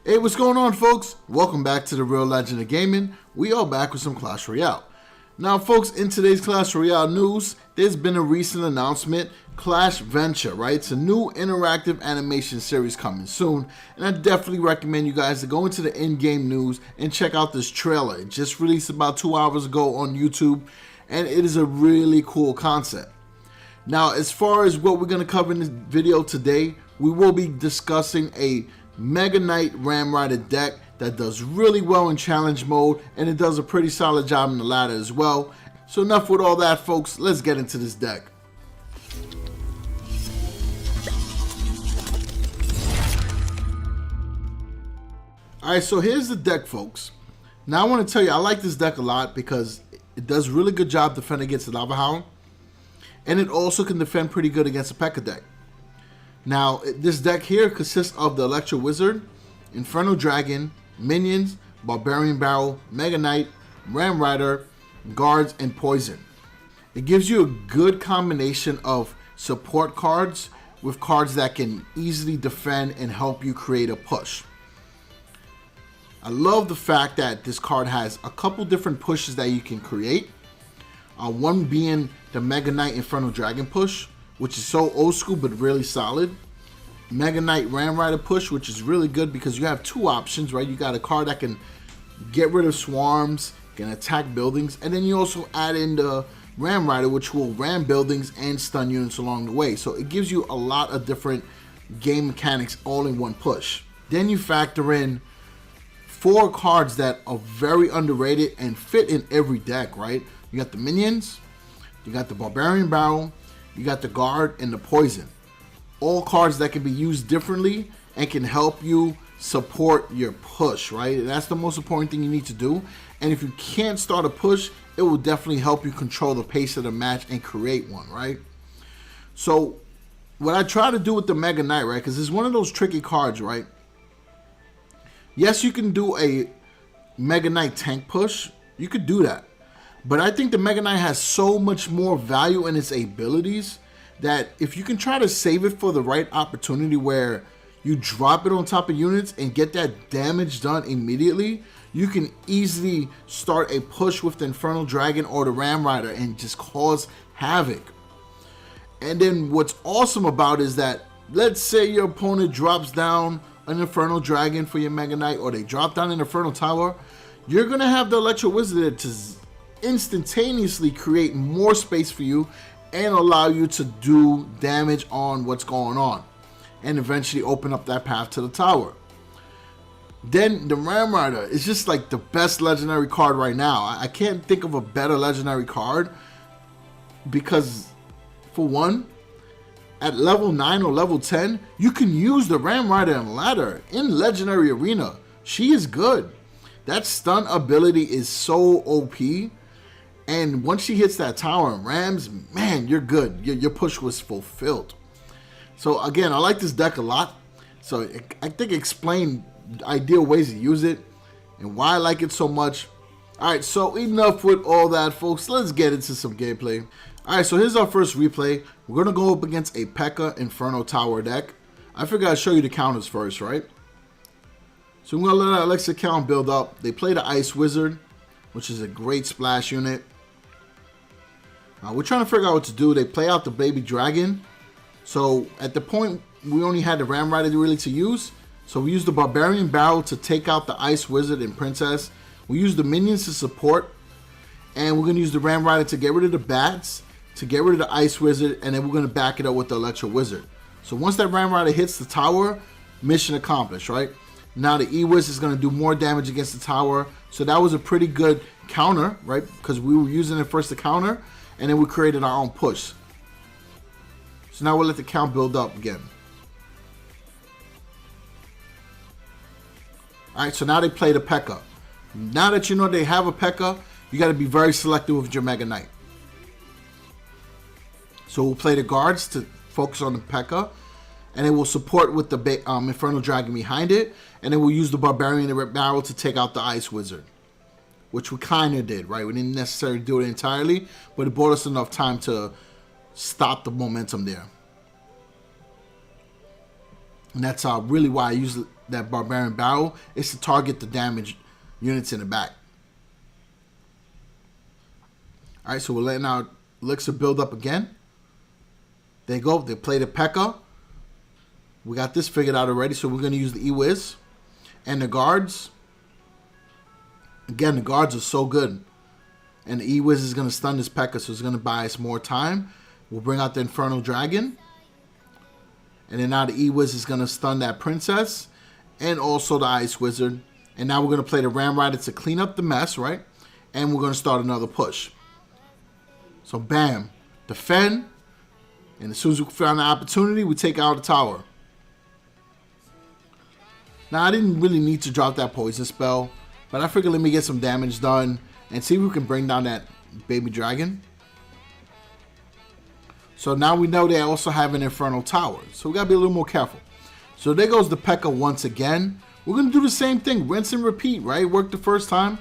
Hey, what's going on, folks? Welcome back to the Real Legend of Gaming. We are back with some Clash Royale. Now, folks, in today's Clash Royale news, there's been a recent announcement, Clash Venture, right? It's a new interactive animation series coming soon, and I definitely recommend you guys to go into the in-game news and check out this trailer. It just released about 2 hours ago on YouTube, and it is a really cool concept. Now, as far as what we're going to cover in this video today, we will be discussing a Mega Knight Ram Rider deck that does really well in challenge mode, and it does a pretty solid job in the ladder as well. So enough with all that, folks. Let's get into this deck. Alright, so here's the deck, folks. Now I want to tell you, I like this deck a lot because it does a really good job defending against the Lava Hound, and it also can defend pretty good against a P.E.K.K.A deck. Now, this deck here consists of the Electro Wizard, Inferno Dragon, Minions, Barbarian Barrel, Mega Knight, Ram Rider, Guards, and Poison. It gives you a good combination of support cards with cards that can easily defend and help you create a push. I love the fact that this card has a couple different pushes that you can create. One being the Mega Knight Inferno Dragon push, which is so old school but really solid. Mega Knight Ram Rider push, which is really good because you have two options, right? You got a card that can get rid of swarms, can attack buildings, and then you also add in the Ram Rider, which will ram buildings and stun units along the way. So it gives you a lot of different game mechanics all in one push. Then you factor in 4 cards that are very underrated and fit in every deck, right? You got the Minions, you got the Barbarian Barrel, you got the Guard, and the Poison. All cards that can be used differently and can help you support your push, right? That's the most important thing you need to do. And if you can't start a push, it will definitely help you control the pace of the match and create one, right? So what I try to do with the Mega Knight, right, because it's one of those tricky cards, right? Yes, you can do a Mega Knight tank push. You could do that. But I think the Mega Knight has so much more value in its abilities that if you can try to save it for the right opportunity where you drop it on top of units and get that damage done immediately, you can easily start a push with the Infernal Dragon or the Ram Rider and just cause havoc. And then what's awesome about it is that, let's say your opponent drops down an Infernal Dragon for your Mega Knight, or they drop down an Infernal Tower, you're going to have the Electro Wizard to instantaneously create more space for you and allow you to do damage on what's going on and eventually open up that path to the tower. Then the Ram Rider is just like the best legendary card right now. I can't think of a better legendary card because, for one, at level 9 or level 10, you can use the Ram Rider and ladder in Legendary Arena. She is good. That stun ability is so OP. And once she hits that tower and rams, man, you're good. Your push was fulfilled. So again, I like this deck a lot. So I think I explained ideal ways to use it and why I like it so much. Alright, so enough with all that, folks. Let's get into some gameplay. Alright, so here's our first replay. We're going to go up against a P.E.K.K.A Inferno Tower deck. I figured I'd show you the counters first, right? So we're going to let our Alexa count build up. They play the Ice Wizard, which is a great splash unit. We're trying to figure out what to do. They play out the Baby Dragon. So at the point, we only had the Ram Rider really to use. So we used the Barbarian Barrel to take out the Ice Wizard and Princess. We used the Minions to support. And we're going to use the Ram Rider to get rid of the Bats, to get rid of the Ice Wizard, and then we're going to back it up with the Electro Wizard. So once that Ram Rider hits the tower, mission accomplished, right? Now the E-Wiz is going to do more damage against the tower. So that was a pretty good counter, right? Because we were using it first to counter. And then we created our own push. So now we'll let the count build up again. Alright, so now they play the P.E.K.K.A. Now that you know they have a P.E.K.K.A, you got to be very selective with your Mega Knight. So we'll play the Guards to focus on the P.E.K.K.A. And then we'll support with the Infernal Dragon behind it. And then we'll use the Barbarian Barrel to take out the Ice Wizard. Which we kind of did, right? We didn't necessarily do it entirely, but it bought us enough time to stop the momentum there. And that's really why I use that Barbarian Barrel, is to target the damaged units in the back. Alright, so we're letting our elixir build up again. There you go. They play the P.E.K.K.A. We got this figured out already, so we're going to use the E-Wiz. And the guards. Again, the guards are so good. And the E-Wiz is going to stun this P.E.K.K.A, so it's going to buy us more time. We'll bring out the Inferno Dragon. And then now the E-Wiz is going to stun that Princess. And also the Ice Wizard. And now we're going to play the Ram Rider to clean up the mess, right? And we're going to start another push. So bam. Defend. And as soon as we found the opportunity, we take out the tower. Now, I didn't really need to drop that poison spell. But I figured let me get some damage done. And see if we can bring down that baby dragon. So now we know they also have an Inferno Tower. So we got to be a little more careful. So there goes the P.E.K.K.A once again. We're going to do the same thing. Rinse and repeat, right? Worked the first time.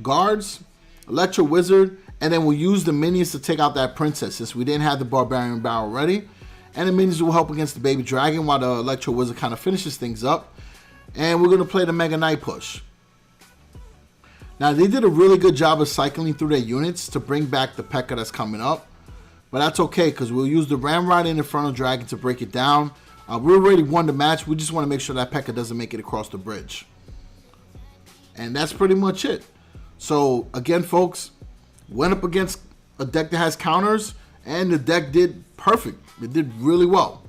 Guards, Electro Wizard, and then we'll use the minions to take out that princess since we didn't have the Barbarian Barrel ready. And the minions will help against the baby dragon while the Electro Wizard kind of finishes things up. And we're going to play the Mega Knight push. Now, they did a really good job of cycling through their units to bring back the P.E.K.K.A that's coming up. But that's okay, because we'll use the Ram Rider and Inferno Dragon to break it down. We already won the match. We just want to make sure that P.E.K.K.A doesn't make it across the bridge. And that's pretty much it. So, again, folks, went up against a deck that has counters, and the deck did perfect. It did really well.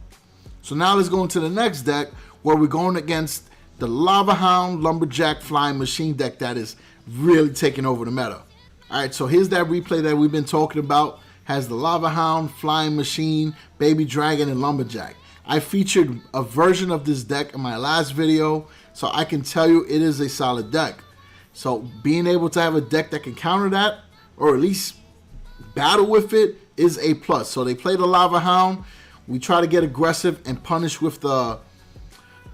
So now let's go into the next deck, where we're going against the Lava Hound Lumberjack Flying Machine deck that is really taking over the meta. Alright, so here's that replay that we've been talking about. Has the Lava Hound, Flying Machine, Baby Dragon, and Lumberjack. I featured a version of this deck in my last video, so I can tell you it is a solid deck. So being able to have a deck that can counter that, or at least battle with it, is a plus. So they play the Lava Hound. We try to get aggressive and punish with the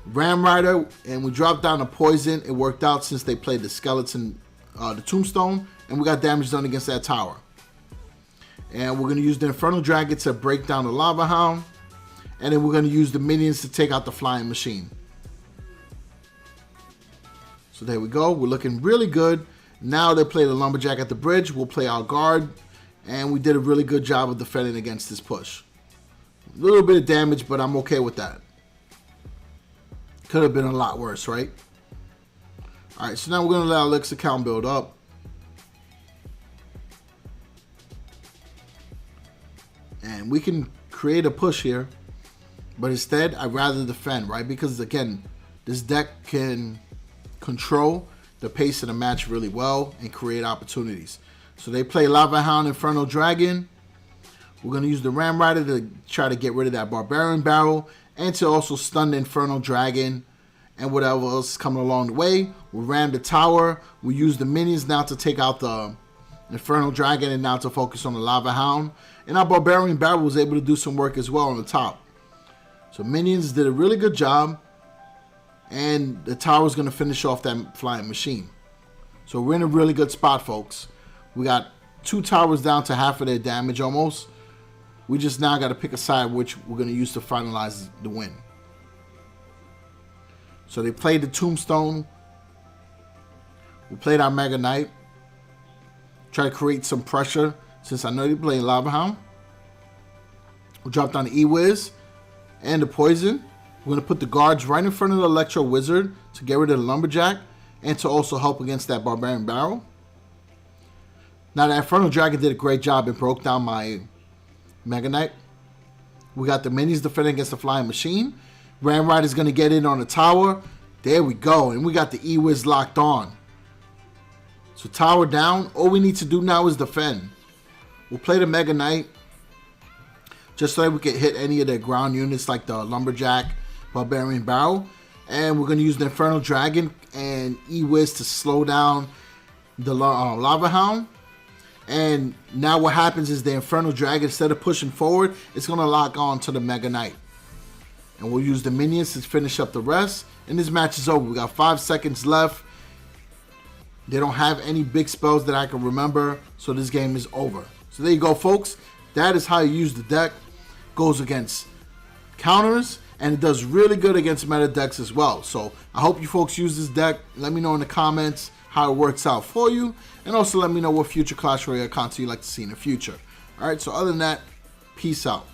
Ram Rider, and we dropped down the poison. It worked out since they played the skeleton, the tombstone, and we got damage done against that tower. And we're going to use the Inferno Dragon to break down the Lava Hound. And then we're going to use the minions to take out the Flying Machine. So there we go. We're looking really good. Now they play the Lumberjack at the bridge. We'll play our guard. And we did a really good job of defending against this push. A little bit of damage, but I'm okay with that. Could have been a lot worse, right? Alright, so now we're going to let our elixir count build up. And we can create a push here. But instead, I'd rather defend, right? Because, again, this deck can control the pace of the match really well and create opportunities. So they play Lava Hound, Inferno Dragon. We're going to use the Ram Rider to try to get rid of that Barbarian Barrel. And to also stun the Inferno Dragon and whatever else is coming along the way. We'll ram the tower. We use the minions now to take out the Inferno Dragon and now to focus on the Lava Hound. And our Barbarian Barrel was able to do some work as well on the top. So minions did a really good job. And the tower is going to finish off that Flying Machine. So we're in a really good spot, folks. We got 2 towers down to half of their damage almost. We just now got to pick a side which we're going to use to finalize the win. So they played the Tombstone. We played our Mega Knight. Try to create some pressure since I know they play Lava Hound. We dropped down the E-Wiz and the Poison. We're going to put the guards right in front of the Electro Wizard to get rid of the Lumberjack and to also help against that Barbarian Barrel. Now the Inferno Dragon did a great job and broke down my Mega Knight. We got the minions defending against the Flying Machine. Ram Rider is going to get in on the tower. There we go. And we got the E-Wiz locked on. So tower down. All we need to do now is defend. We'll play the Mega Knight. Just so that we can hit any of their ground units like the Lumberjack, Barbarian Barrel. And we're going to use the Inferno Dragon and E-Wiz to slow down the Lava Hound. And now what happens is the Inferno Dragon, instead of pushing forward, it's going to lock on to the Mega Knight. And we'll use the minions to finish up the rest. And this match is over. We got 5 seconds left. They don't have any big spells that I can remember. So this game is over. So there you go, folks. That is how you use the deck. Goes against counters and it does really good against meta decks as well. So I hope you folks use this deck. Let me know in the comments how it works out for you, and also let me know what future Clash Royale content you'd like to see in the future. Alright, so other than that, peace out.